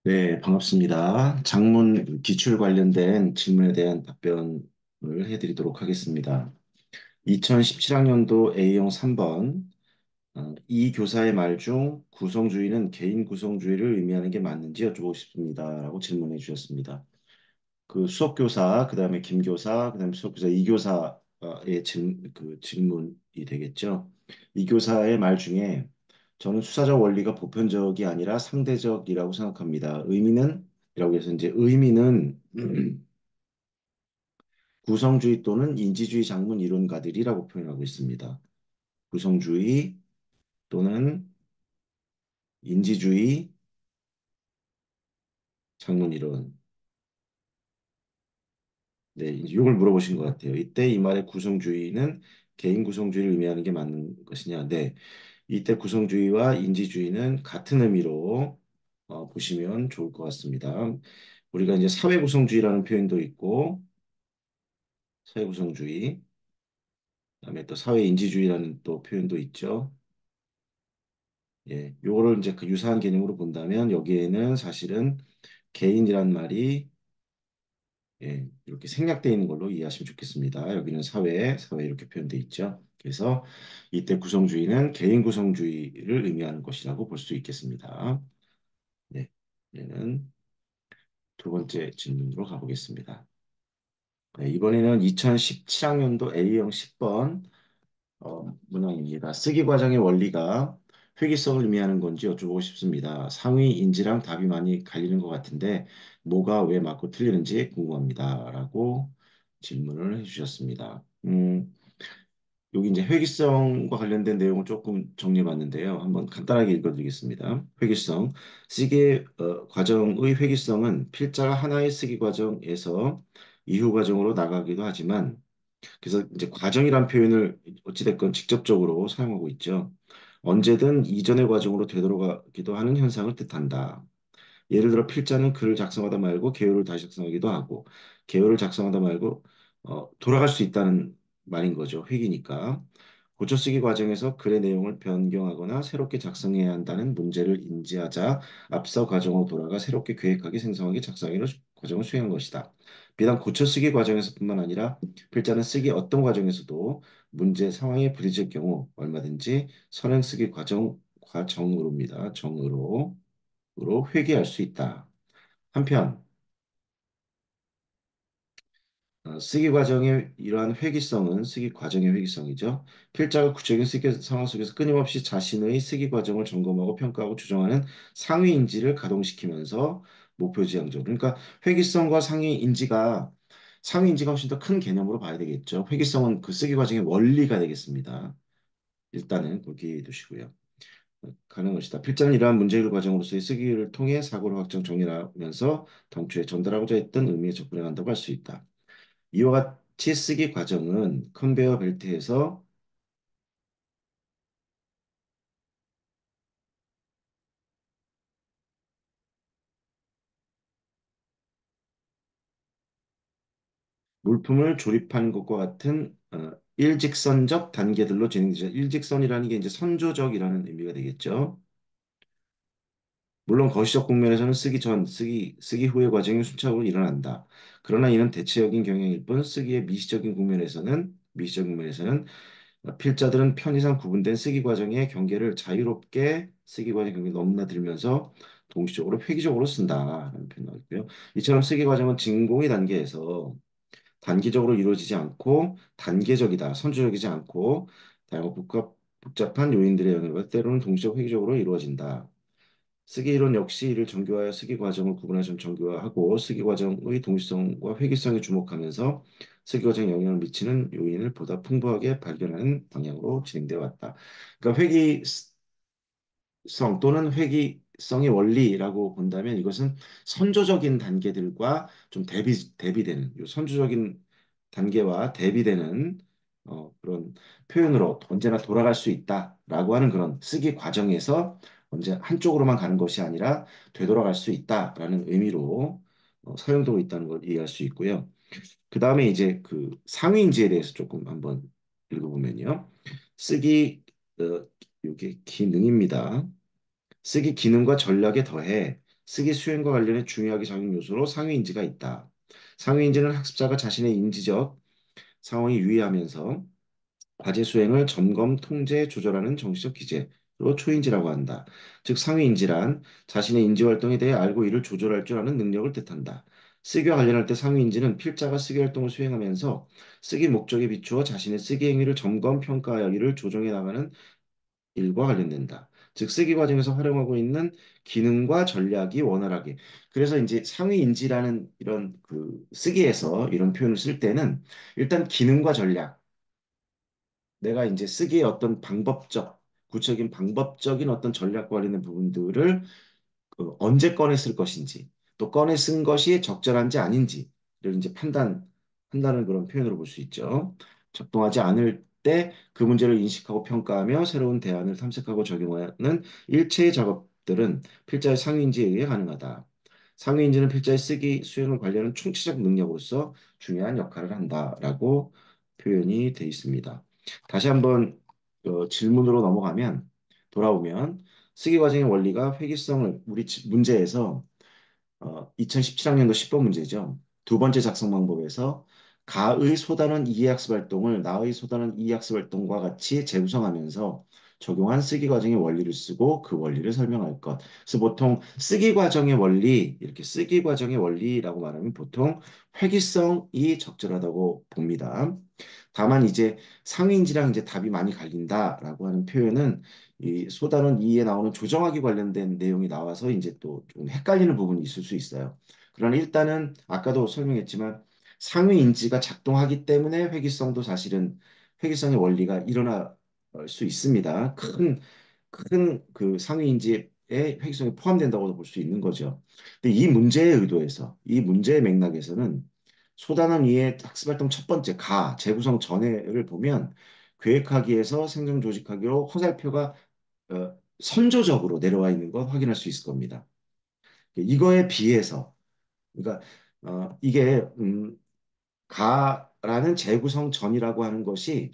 네, 반갑습니다. 장문 기출 관련된 질문에 대한 답변을 해드리도록 하겠습니다. 2017학년도 A형 3번, 이 교사의 말 중 구성주의는 개인 구성주의를 의미하는 게 맞는지 여쭤보고 싶습니다. 라고 질문해 주셨습니다. 그 수업교사, 그 다음에 김교사, 그 다음에 수업교사 이교사의 질문이 되겠죠. 이 교사의 말 중에 저는 수사적 원리가 보편적이 아니라 상대적이라고 생각합니다. 이라고 해서 이제 의미는 구성주의 또는 인지주의 작문 이론가들이라고 표현하고 있습니다. 구성주의 또는 인지주의 작문 이론. 네, 이걸 물어보신 것 같아요. 이때 이 말의 구성주의는 개인 구성주의를 의미하는 게 맞는 것이냐? 네, 이때 구성주의와 인지주의는 같은 의미로 보시면 좋을 것 같습니다. 우리가 이제 사회구성주의라는 표현도 있고, 사회구성주의, 그다음에 또 사회인지주의라는 또 표현도 있죠. 예, 요거를 이제 그 유사한 개념으로 본다면 여기에는 사실은 개인이란 말이 예, 이렇게 생략되어 있는 걸로 이해하시면 좋겠습니다. 여기는 사회 이렇게 표현되어 있죠. 그래서 이때 구성주의는 개인 구성주의를 의미하는 것이라고 볼 수 있겠습니다. 네, 얘는 두 번째 질문으로 가보겠습니다. 네, 이번에는 2017학년도 A형 10번 문항입니다. 쓰기 과정의 원리가 회귀성을 의미하는 건지 여쭤보고 싶습니다. 상위 인지랑 답이 많이 갈리는 것 같은데 뭐가 왜 맞고 틀리는지 궁금합니다. 라고 질문을 해주셨습니다. 여기 이제 회귀성과 관련된 내용을 조금 정리해봤는데요. 한번 간단하게 읽어드리겠습니다. 회귀성. 쓰기 과정의 회귀성은 필자가 하나의 쓰기 과정에서 이후 과정으로 나가기도 하지만 그래서 이제 과정이란 표현을 어찌됐건 직접적으로 사용하고 있죠. 언제든 이전의 과정으로 되돌아가기도 하는 현상을 뜻한다. 예를 들어 필자는 글을 작성하다 말고 개요를 다시 작성하기도 하고 개요를 작성하다 말고 돌아갈 수 있다는 말인 거죠. 회귀니까. 고쳐쓰기 과정에서 글의 내용을 변경하거나 새롭게 작성해야 한다는 문제를 인지하자 앞서 과정으로 돌아가 새롭게 계획하기, 생성하기, 작성하기로 과정을 수행한 것이다. 비단 고쳐쓰기 과정에서뿐만 아니라 필자는 쓰기 어떤 과정에서도 문제 상황에 부딪힐 경우 얼마든지 선행쓰기 과정으로입니다. 정으로 회귀할 수 있다. 한편 쓰기 과정의 이러한 회귀성은 쓰기 과정의 회귀성이죠. 필자가 구체적인 쓰기 상황 속에서 끊임없이 자신의 쓰기 과정을 점검하고 평가하고 조정하는 상위 인지를 가동시키면서 목표 지향적. 그러니까 회귀성과 상위 인지가 훨씬 더 큰 개념으로 봐야 되겠죠. 회귀성은 그 쓰기 과정의 원리가 되겠습니다. 일단은 그렇게 두시고요. 가는 것이다. 필자는 이러한 문제해결 과정으로서의 쓰기를 통해 사고를 확정 정리하면서 당초에 전달하고자 했던 의미에 접근해 간다고 할 수 있다. 이와 같이 쓰기 과정은 컨베이어 벨트에서 물품을 조립하는 것과 같은 일직선적 단계들로 진행되죠. 일직선이라는 게 이제 선조적이라는 의미가 되겠죠. 물론 거시적 국면에서는 쓰기 후의 과정이 순차적으로 일어난다. 그러나 이는 대체적인 경향일 뿐 쓰기의 미시적인 국면에서는 필자들은 편의상 구분된 쓰기 과정의 경계를 자유롭게 쓰기 과정 경계를 넘나들면서 동시적으로 회귀적으로 쓴다라는 표현이 나오고요. 이처럼 쓰기 과정은 진공의 단계에서 단기적으로 이루어지지 않고 단계적이다, 선조적이지 않고 다양한 복잡한 요인들의 영향을 받아 때로는 동시적 회귀적으로 이루어진다. 쓰기 이론 역시 이를 정교화하여 쓰기 과정을 구분하여 좀 정교화하고 쓰기 과정의 동시성과 회귀성에 주목하면서 쓰기 과정에 영향을 미치는 요인을 보다 풍부하게 발견하는 방향으로 진행되어 왔다. 그러니까 성 또는 회귀성의 원리라고 본다면 이것은 선조적인 단계들과 좀 대비되는 요 선조적인 단계와 대비되는 그런 표현으로 언제나 돌아갈 수 있다라고 하는 그런 쓰기 과정에서 언제 한쪽으로만 가는 것이 아니라 되돌아갈 수 있다라는 의미로 사용되고 있다는 걸 이해할 수 있고요. 그 다음에 이제 그 상위인지에 대해서 조금 한번 읽어보면요. 쓰기 이게 기능입니다. 쓰기 기능과 전략에 더해 쓰기 수행과 관련해 중요하게 작용 요소로 상위인지가 있다. 상위인지는 학습자가 자신의 인지적 상황에 유의하면서 과제 수행을 점검, 통제, 조절하는 정치적 기제로 초인지라고 한다. 즉, 상위인지란 자신의 인지 활동에 대해 알고 이를 조절할 줄 아는 능력을 뜻한다. 쓰기와 관련할 때 상위인지는 필자가 쓰기 활동을 수행하면서 쓰기 목적에 비추어 자신의 쓰기 행위를 점검, 평가하여 이를 조정해 나가는 일과 관련된다. 즉, 쓰기 과정에서 활용하고 있는 기능과 전략이 원활하게. 그래서 이제 상위인지라는 이런 그 쓰기에서 이런 표현을 쓸 때는 일단 기능과 전략, 내가 이제 쓰기의 어떤 방법적, 구체적인 방법적인 어떤 전략과 관련된 부분들을 언제 꺼내 쓸 것인지, 또 꺼내 쓴 것이 적절한지 아닌지를 이제 판단하는 그런 표현으로 볼 수 있죠. 적동하지 않을 때 그 문제를 인식하고 평가하며 새로운 대안을 탐색하고 적용하는 일체의 작업들은 필자의 상위인지에 의해 가능하다. 상위인지는 필자의 쓰기, 수행을 관리하는 총체적 능력으로서 중요한 역할을 한다라고 표현이 되어 있습니다. 다시 한번 질문으로 넘어가면 돌아오면 쓰기 과정의 원리가 회귀성을 우리 문제에서 2017학년도 10번 문제죠. 두 번째 작성 방법에서 가의 소단원 이해학습 활동을 나의 소단원 이해학습 활동과 같이 재구성하면서 적용한 쓰기 과정의 원리를 쓰고 그 원리를 설명할 것. 그래서 보통 쓰기 과정의 원리, 이렇게 쓰기 과정의 원리라고 말하면 보통 회귀성이 적절하다고 봅니다. 다만 이제 상위인지랑 이제 답이 많이 갈린다라고 하는 표현은 이 소단원 2에 나오는 조정하기 관련된 내용이 나와서 이제 또 좀 헷갈리는 부분이 있을 수 있어요. 그러나 일단은 아까도 설명했지만 상위인지가 작동하기 때문에 회귀성도 사실은 회귀성의 원리가 일어날 수 있습니다. 큰 그 상위인지의 회귀성이 포함된다고도 볼 수 있는 거죠. 근데 이 문제의 의도에서, 이 문제의 맥락에서는 소단원 2의 학습활동 첫 번째 재구성 전회를 보면 계획하기에서 생성 조직하기로 화살표가 선조적으로 내려와 있는 것 확인할 수 있을 겁니다. 이거에 비해서, 그러니까 이게 가라는 재구성 전이라고 하는 것이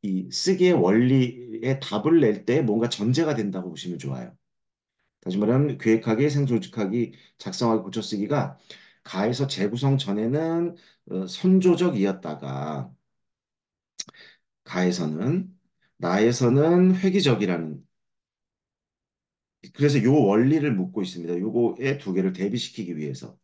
이 쓰기의 원리에 답을 낼 때 뭔가 전제가 된다고 보시면 좋아요. 다시 말하면 계획하기, 생조직하기, 작성하기, 고쳐쓰기가 가에서 재구성 전에는 선조적이었다가 가에서는 나에서는 획기적이라는 그래서 요 원리를 묻고 있습니다. 요거의 두 개를 대비시키기 위해서.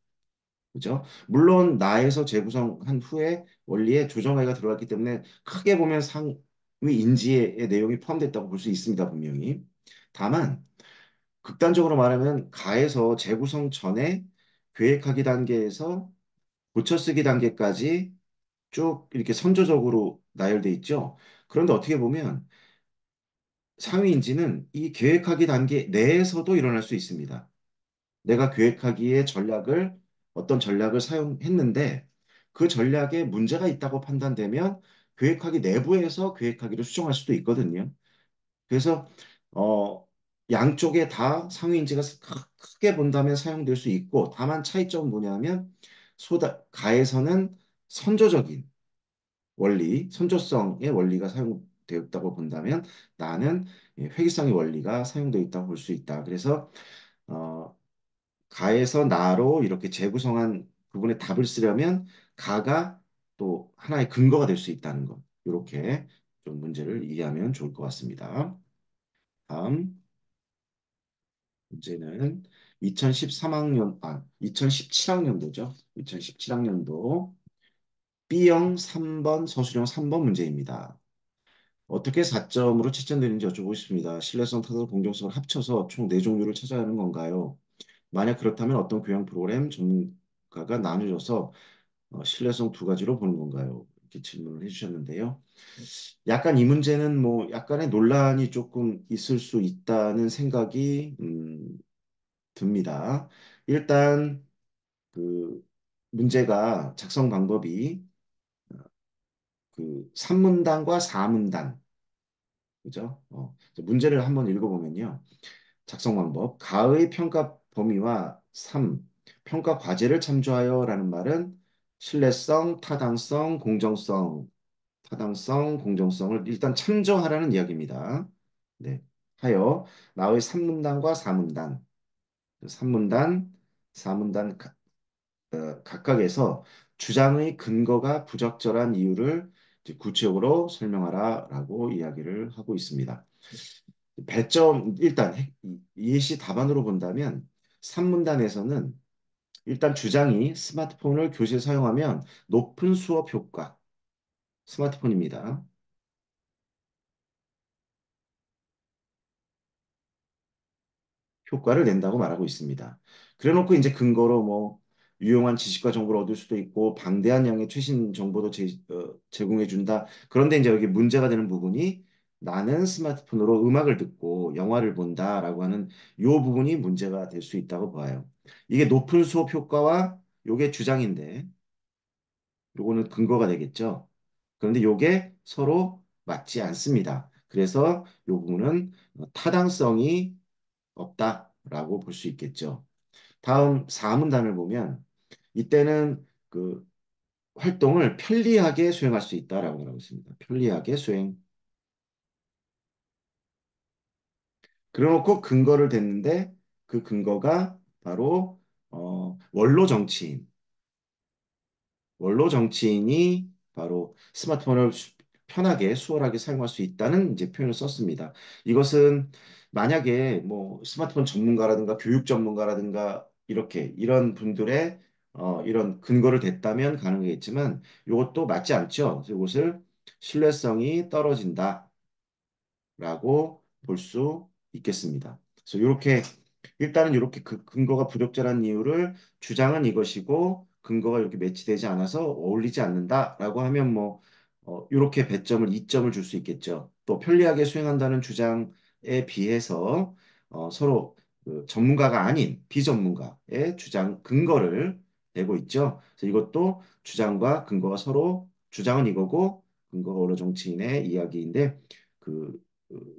그죠? 물론 나에서 재구성한 후에 원리에 조정하기가 들어갔기 때문에 크게 보면 상위 인지의 내용이 포함됐다고 볼 수 있습니다. 분명히. 다만 극단적으로 말하면 가에서 재구성 전에 계획하기 단계에서 고쳐쓰기 단계까지 쭉 이렇게 선조적으로 나열돼 있죠. 그런데 어떻게 보면 상위인지는 이 계획하기 단계 내에서도 일어날 수 있습니다. 내가 계획하기에 어떤 전략을 사용했는데 그 전략에 문제가 있다고 판단되면 계획하기 내부에서 계획하기를 수정할 수도 있거든요. 그래서 어, 양쪽에 다 상위인지가 크게 본다면 사용될 수 있고 다만 차이점은 뭐냐면 가에서는 선조적인 선조성의 원리가 사용되었다고 본다면 나는 회귀성의 원리가 사용되어 있다고 볼 수 있다. 그래서 어, 가에서 나로 이렇게 재구성한 부분에 답을 쓰려면 가가 또 하나의 근거가 될 수 있다는 것. 이렇게 좀 문제를 이해하면 좋을 것 같습니다. 다음 문제는 2017학년도죠. 2017학년도 B형 3번, 서술형 3번 문제입니다. 어떻게 4점으로 채점되는지 여쭤보고 싶습니다. 신뢰성, 타도, 공정성을 합쳐서 총 4종류를 찾아야 하는 건가요? 만약 그렇다면 어떤 교양 프로그램 전문가가 나눠져서 신뢰성 두 가지로 보는 건가요? 이렇게 질문을 해주셨는데요. 약간 이 문제는 뭐 약간의 논란이 조금 있을 수 있다는 생각이 듭니다. 일단 그 문제가 작성 방법이 그 3문단과 4문단 그죠? 문제를 한번 읽어보면요. 작성 방법. 가의 평가 범위와 3. 평가 과제를 참조하여라는 말은 신뢰성, 타당성, 공정성을 일단 참조하라는 이야기입니다. 네. 하여 나의 3문단과 4문단. 3문단, 4문단 각각에서 주장의 근거가 부적절한 이유를 이제 구체적으로 설명하라라고 이야기를 하고 있습니다. 배점 일단 예시 답안으로 본다면 3문단에서는 일단 주장이 스마트폰을 교실에 사용하면 높은 수업 효과, 스마트폰입니다. 효과를 낸다고 말하고 있습니다. 그래놓고 이제 근거로 뭐 유용한 지식과 정보를 얻을 수도 있고 방대한 양의 최신 정보도 제공해 준다. 그런데 이제 여기 문제가 되는 부분이 나는 스마트폰으로 음악을 듣고 영화를 본다라고 하는 이 부분이 문제가 될 수 있다고 봐요. 이게 높은 수업 효과와 요게 주장인데 요거는 근거가 되겠죠. 그런데 요게 서로 맞지 않습니다. 그래서 요 부분은 타당성이 없다라고 볼 수 있겠죠. 다음 사문단을 보면 이때는 그 활동을 편리하게 수행할 수 있다라고 말하고 있습니다. 편리하게 수행. 그래놓고 근거를 댔는데 그 근거가 바로 원로 정치인. 원로 정치인이 바로 스마트폰을 편하게 수월하게 사용할 수 있다는 이제 표현을 썼습니다. 이것은 만약에 뭐 스마트폰 전문가라든가 교육 전문가라든가 이렇게 이런 분들의 이런 근거를 댔다면 가능하겠지만 이것도 맞지 않죠. 그래서 이것을 신뢰성이 떨어진다. 라고 볼 수 있겠습니다. 그래서 이렇게 일단은 이렇게 그 근거가 부적절한 이유를 주장은 이것이고 근거가 이렇게 매치되지 않아서 어울리지 않는다라고 하면 뭐 이렇게 배점을 2점을 줄 수 있겠죠. 또 편리하게 수행한다는 주장에 비해서 서로 그 전문가가 아닌 비전문가의 주장 근거를 대고 있죠. 그래서 이것도 주장과 근거가 서로 주장은 이거고 근거가 어느 정치인의 이야기인데 그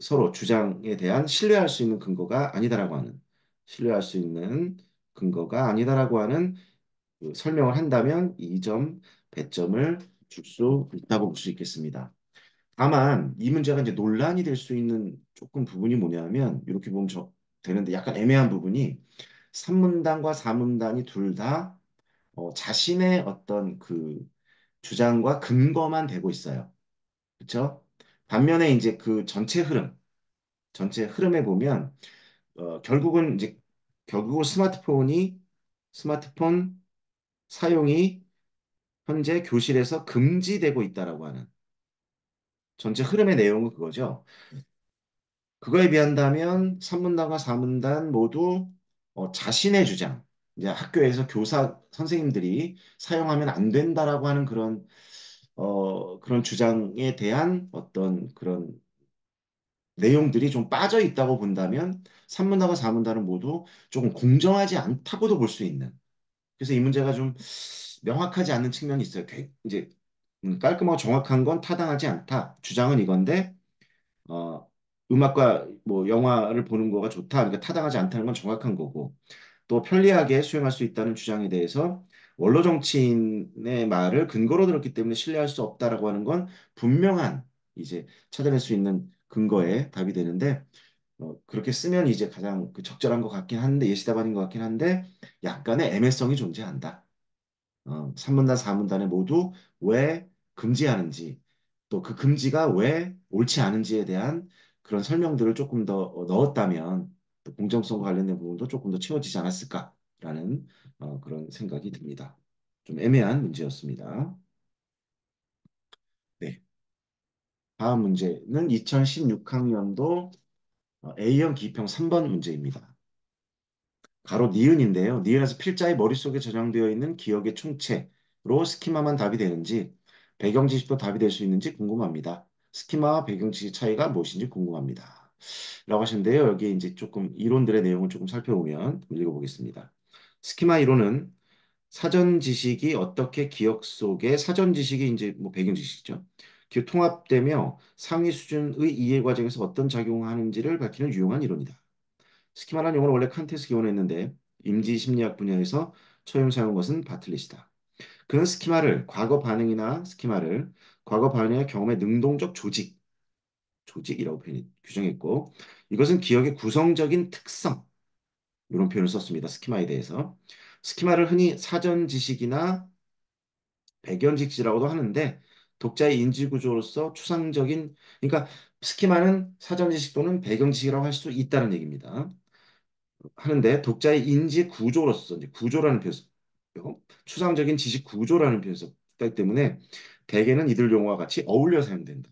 서로 주장에 대한 신뢰할 수 있는 근거가 아니다라고 하는 신뢰할 수 있는 근거가 아니다라고 하는 그 설명을 한다면 2점 배점을 줄 수 있다고 볼 수 있겠습니다. 다만 이 문제가 이제 논란이 될 수 있는 조금 부분이 뭐냐면 이렇게 보면 되는데 약간 애매한 부분이 3문단과 4문단이 둘 다 자신의 어떤 그 주장과 근거만 대고 있어요. 그렇죠? 반면에 이제 그 전체 흐름에 보면 결국은 이제 결국은 스마트폰 사용이 현재 교실에서 금지되고 있다라고 하는 전체 흐름의 내용은 그거죠. 그거에 비한다면 3문단과 4문단 모두 자신의 주장, 이제 학교에서 교사 선생님들이 사용하면 안 된다라고 하는 그런 주장에 대한 어떤 그런 내용들이 좀 빠져 있다고 본다면 3문단과 4문단은 모두 조금 공정하지 않다고도 볼 수 있는. 그래서 이 문제가 좀 명확하지 않은 측면이 있어요. 이제 깔끔하고 정확한 건 타당하지 않다. 주장은 이건데 어, 음악과 뭐 영화를 보는 거가 좋다. 그러니까 타당하지 않다는 건 정확한 거고 또 편리하게 수행할 수 있다는 주장에 대해서 원로 정치인의 말을 근거로 들었기 때문에 신뢰할 수 없다라고 하는 건 분명한 이제 찾아낼 수 있는 근거에 답이 되는데 그렇게 쓰면 이제 가장 그 적절한 것 같긴 한데 예시답안인 것 같긴 한데 약간의 애매성이 존재한다. 3문단, 4문단에 모두 왜 금지하는지 또 그 금지가 왜 옳지 않은지에 대한 그런 설명들을 조금 더 넣었다면 또 공정성과 관련된 부분도 조금 더 채워지지 않았을까라는 그런 생각이 듭니다. 좀 애매한 문제였습니다. 네. 다음 문제는 2016학년도 A형 기평 3번 문제입니다. 가로 니은인데요. 니은에서 필자의 머릿속에 저장되어 있는 기억의 총체로 스키마만 답이 되는지 배경 지식도 답이 될 수 있는지 궁금합니다. 스키마와 배경 지식 차이가 무엇인지 궁금합니다. 라고 하시는데요. 여기 이제 조금 이론들의 내용을 조금 살펴보면 읽어보겠습니다. 스키마 이론은 사전 지식이 어떻게 기억 속에 사전 지식이 이제 뭐 배경 지식이죠. 통합되며 상위 수준의 이해 과정에서 어떤 작용을 하는지를 밝히는 유용한 이론이다. 스키마라는 용어는 원래 칸트에서 기원했는데 임지 심리학 분야에서 처음 사용한 것은 바틀릿이다. 그는 스키마를 과거 반응의 경험의 능동적 조직이라고 규정했고 이것은 기억의 구성적인 특성, 이런 표현을 썼습니다. 스키마에 대해서. 스키마를 흔히 사전 지식이나 백연직시라고도 하는데 독자의 인지 구조로서 추상적인 그러니까 스키마는 사전 지식 또는 배경 지식이라고 할 수 있다는 얘기입니다. 하는데 독자의 인지 구조로서 이제 구조라는 표현 추상적인 지식 구조라는 표현을 썼기 때문에 대개는 이들 용어와 같이 어울려 사용된다.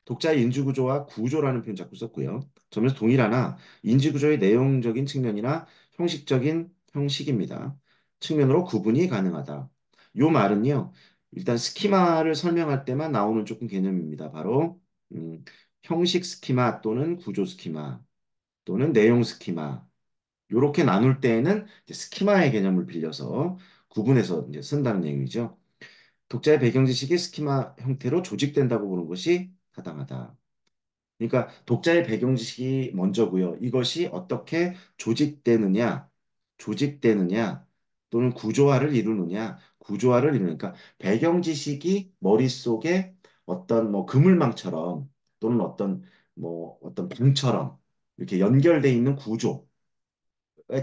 독자의 인지구조와 구조라는 표현 자꾸 썼고요. 점에서 동일하나 인지구조의 내용적인 측면이나 형식적인 형식입니다. 측면으로 구분이 가능하다. 요 말은요. 일단 스키마를 설명할 때만 나오는 조금 개념입니다. 바로 형식 스키마 또는 구조 스키마 또는 내용 스키마 요렇게 나눌 때에는 이제 스키마의 개념을 빌려서 구분해서 이제 쓴다는 얘기죠. 독자의 배경 지식이 스키마 형태로 조직된다고 보는 것이 타당하다. 그러니까 독자의 배경 지식이 먼저고요. 이것이 어떻게 조직되느냐, 또는 구조화를 이루느냐, 구조화를 이루니까 배경 지식이 머릿속에 어떤 뭐 그물망처럼 또는 어떤 방처럼 이렇게 연결돼 있는 구조.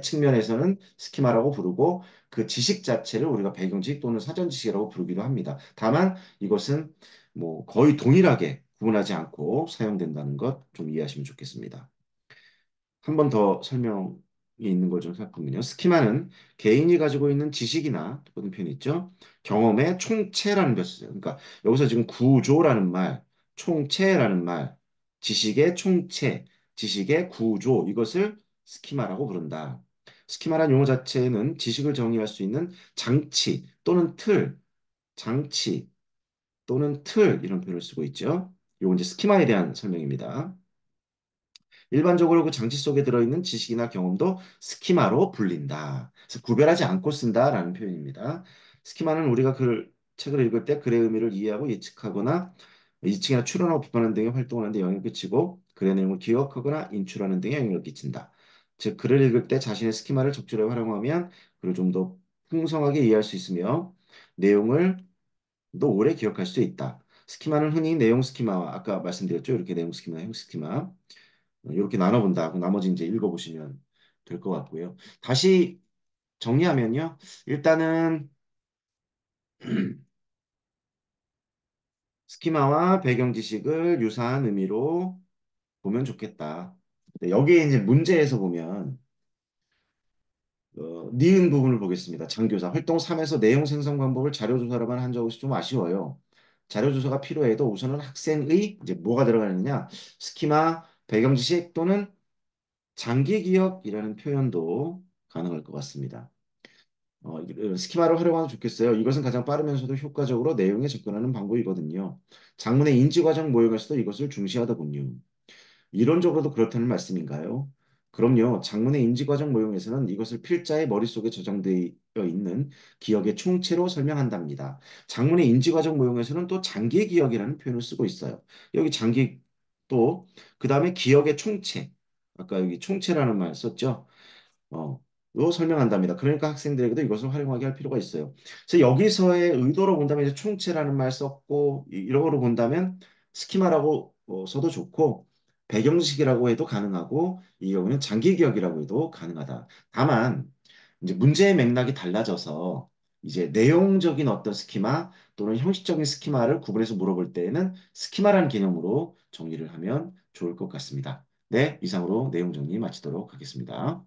측면에서는 스키마라고 부르고 그 지식 자체를 우리가 배경지식 또는 사전지식이라고 부르기도 합니다. 다만 이것은 뭐 거의 동일하게 구분하지 않고 사용된다는 것 좀 이해하시면 좋겠습니다. 한 번 더 설명이 있는 걸 좀 살펴보면요. 스키마는 개인이 가지고 있는 지식이나 어떤 표현이 있죠. 경험의 총체라는 것을 써요. 그러니까 여기서 지금 구조라는 말, 총체라는 말, 지식의 총체, 지식의 구조 이것을 스키마라고 부른다. 스키마란 용어 자체는 지식을 정의할 수 있는 장치 또는 틀, 장치 또는 틀 이런 표현을 쓰고 있죠. 이건 이제 스키마에 대한 설명입니다. 일반적으로 그 장치 속에 들어있는 지식이나 경험도 스키마로 불린다. 그래서 구별하지 않고 쓴다라는 표현입니다. 스키마는 우리가 책을 읽을 때 글의 의미를 이해하고 예측하거나 이측이나 추론하고 비판하는 등의 활동을 하는 데 영향을 끼치고 글의 내용을 기억하거나 인출하는 등의 영향을 끼친다. 즉 글을 읽을 때 자신의 스키마를 적절하게 활용하면 글을 좀 더 풍성하게 이해할 수 있으며 내용을 더 오래 기억할 수 있다. 스키마는 흔히 내용 스키마와 아까 말씀드렸죠. 이렇게 내용 스키마, 형 스키마 이렇게 나눠본다. 고 나머지 이제 읽어보시면 될 것 같고요. 다시 정리하면요. 일단은 스키마와 배경 지식을 유사한 의미로 보면 좋겠다. 네, 여기에 이제 문제에서 보면 니은 부분을 보겠습니다. 장교사 활동 3에서 내용 생성 방법을 자료조사로만 한 적이 좀 아쉬워요. 자료조사가 필요해도 우선은 학생의 이제 뭐가 들어가느냐 스키마, 배경 지식 또는 장기 기억이라는 표현도 가능할 것 같습니다. 스키마를 활용하면 좋겠어요. 이것은 가장 빠르면서도 효과적으로 내용에 접근하는 방법이거든요. 장문의 인지 과정 모형에서도 이것을 중시하더군요. 이론적으로도 그렇다는 말씀인가요? 그럼요. 장문의 인지 과정 모형에서는 이것을 필자의 머릿속에 저장되어 있는 기억의 총체로 설명한답니다. 장문의 인지 과정 모형에서는 또 장기 기억이라는 표현을 쓰고 있어요. 여기 장기 또 그다음에 기억의 총체. 아까 여기 총체라는 말 썼죠? 로 설명한답니다. 그러니까 학생들에게도 이것을 활용하게 할 필요가 있어요. 그래서 여기서의 의도로 본다면 이제 총체라는 말 썼고 이런 거로 본다면 스키마라고 써도 좋고 배경식이라고 해도 가능하고 이 경우는 장기 기억이라고 해도 가능하다. 다만 이제 문제의 맥락이 달라져서 이제 내용적인 어떤 스키마 또는 형식적인 스키마를 구분해서 물어볼 때에는 스키마라는 개념으로 정리를 하면 좋을 것 같습니다. 네, 이상으로 내용 정리 마치도록 하겠습니다.